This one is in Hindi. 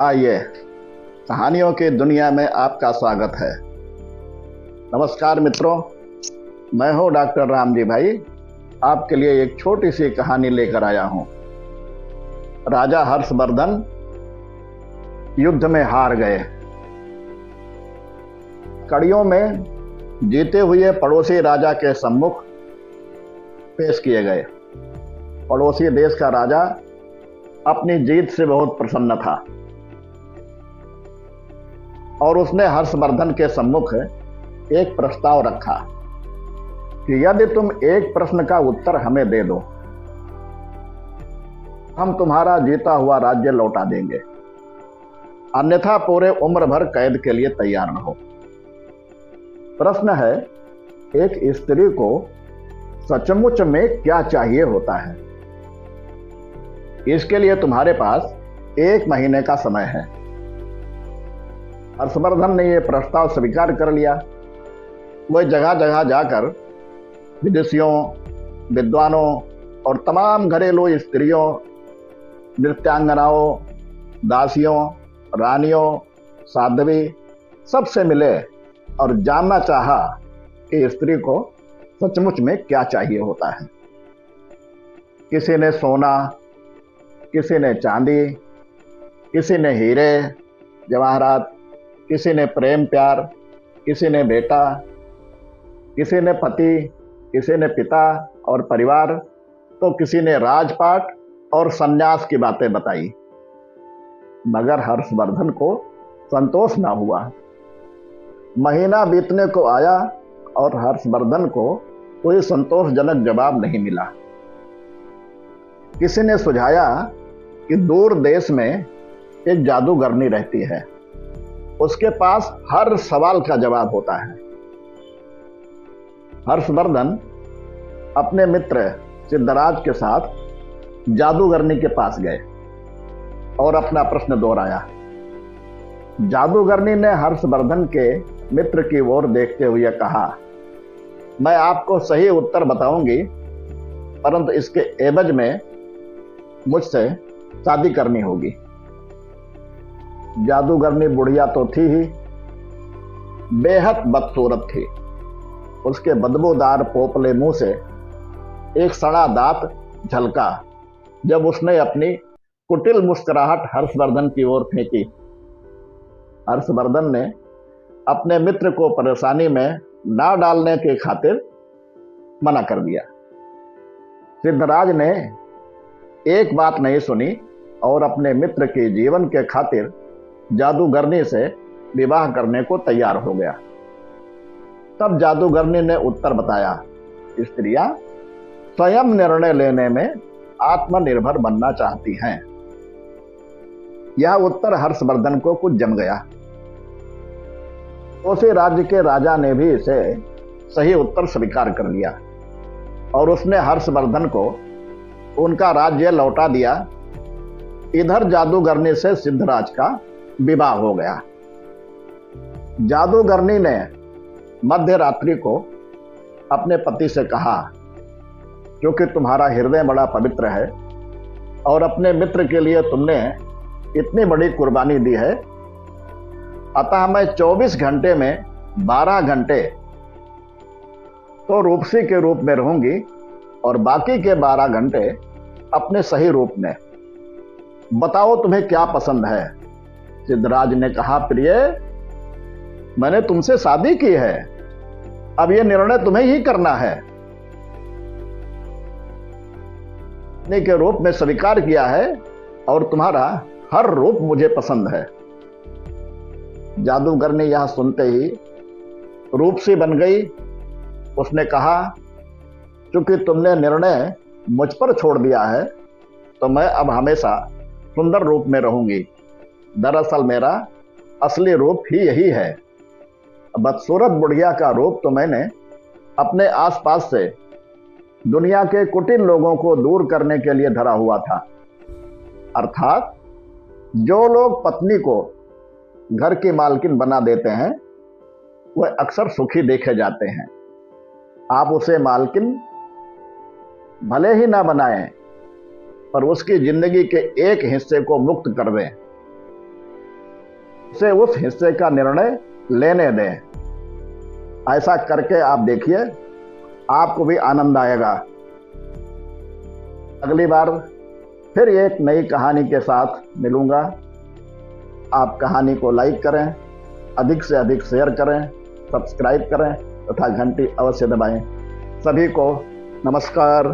आइए, कहानियों की दुनिया में आपका स्वागत है। नमस्कार मित्रों, मैं हूं डॉक्टर राम जी भाई। आपके लिए एक छोटी सी कहानी लेकर आया हूं। राजा हर्षवर्धन युद्ध में हार गए। कड़ियों में जीते हुए पड़ोसी राजा के सम्मुख पेश किए गए। पड़ोसी देश का राजा अपनी जीत से बहुत प्रसन्न था और उसने हर्षवर्धन के सम्मुख एक प्रस्ताव रखा कि यदि तुम एक प्रश्न का उत्तर हमें दे दो, हम तुम्हारा जीता हुआ राज्य लौटा देंगे, अन्यथा पूरे उम्र भर कैद के लिए तैयार रहो। प्रश्न है, एक स्त्री को सचमुच में क्या चाहिए होता है? इसके लिए तुम्हारे पास 1 महीने का समय है। हर्षवर्धन ने यह प्रस्ताव स्वीकार कर लिया। वह जगह जगह जाकर विदेशियों, विद्वानों और तमाम घरेलू स्त्रियों, नृत्यांगनाओं, दासियों, रानियों, साध्वी सबसे मिले और जानना चाहा कि स्त्री को सचमुच में क्या चाहिए होता है। किसी ने सोना, किसी ने चांदी, किसी ने हीरे जवाहरात, किसी ने प्रेम प्यार, किसी ने बेटा, किसी ने पति, किसी ने पिता और परिवार, तो किसी ने राजपाट और सन्यास की बातें बताई। मगर हर्षवर्धन को संतोष न हुआ। महीना बीतने को आया और हर्षवर्धन को कोई संतोषजनक जवाब नहीं मिला। किसी ने सुझाया कि दूर देश में एक जादूगरनी रहती है, उसके पास हर सवाल का जवाब होता है। हर्षवर्धन अपने मित्र सिद्धराज के साथ जादूगरनी के पास गए और अपना प्रश्न दोहराया। जादूगरनी ने हर्षवर्धन के मित्र की ओर देखते हुए कहा, मैं आपको सही उत्तर बताऊंगी, परंतु इसके एवज में मुझसे शादी करनी होगी। जादूगरनी बुढ़िया तो थी ही, बेहद बदसूरत थी। उसके बदबूदार पोपले मुंह से एक सड़ा दांत झलका जब उसने अपनी कुटिल मुस्कुराहट हर्षवर्धन की ओर फेंकी। हर्षवर्धन ने अपने मित्र को परेशानी में ना डालने की खातिर मना कर दिया। सिद्धराज ने एक बात नहीं सुनी और अपने मित्र के जीवन के खातिर जादूगरनी से विवाह करने को तैयार हो गया। तब जादूगरनी ने उत्तर बताया, स्त्रियां स्वयं निर्णय लेने में आत्मनिर्भर बनना चाहती हैं। यह उत्तर हर्षवर्धन को कुछ जम गया। उसी राज्य के राजा ने भी इसे सही उत्तर स्वीकार कर लिया और उसने हर्षवर्धन को उनका राज्य लौटा दिया। इधर जादूगरनी से सिद्धराज का विवाह हो गया। जादूगरनी ने मध्य रात्रि को अपने पति से कहा, क्योंकि तुम्हारा हृदय बड़ा पवित्र है और अपने मित्र के लिए तुमने इतनी बड़ी कुर्बानी दी है, अतः मैं 24 घंटे में 12 घंटे तो रूपसी के रूप में रहूंगी और बाकी के 12 घंटे अपने सही रूप में। बताओ तुम्हें क्या पसंद है? सिद्धराज ने कहा, प्रिय, मैंने तुमसे शादी की है, अब यह निर्णय तुम्हें ही करना है। पत्नी के रूप में स्वीकार किया है और तुम्हारा हर रूप मुझे पसंद है। जादूगरनी यह सुनते ही रूपसी बन गई। उसने कहा, क्योंकि तुमने निर्णय मुझ पर छोड़ दिया है तो मैं अब हमेशा सुंदर रूप में रहूंगी। दरअसल मेरा असली रूप ही यही है। बदसूरत बुढ़िया का रूप तो मैंने अपने आसपास से दुनिया के कुटिल लोगों को दूर करने के लिए धरा हुआ था। अर्थात जो लोग पत्नी को घर की मालकिन बना देते हैं वह अक्सर सुखी देखे जाते हैं। आप उसे मालकिन भले ही ना बनाएं, पर उसकी जिंदगी के एक हिस्से को मुक्त कर दें, उसे उस हिस्से का निर्णय लेने दें। ऐसा करके आप देखिए, आपको भी आनंद आएगा। अगली बार फिर एक नई कहानी के साथ मिलूंगा। आप कहानी को लाइक करें, अधिक से अधिक शेयर करें, सब्सक्राइब करें तथा घंटी अवश्य दबाएं। सभी को नमस्कार।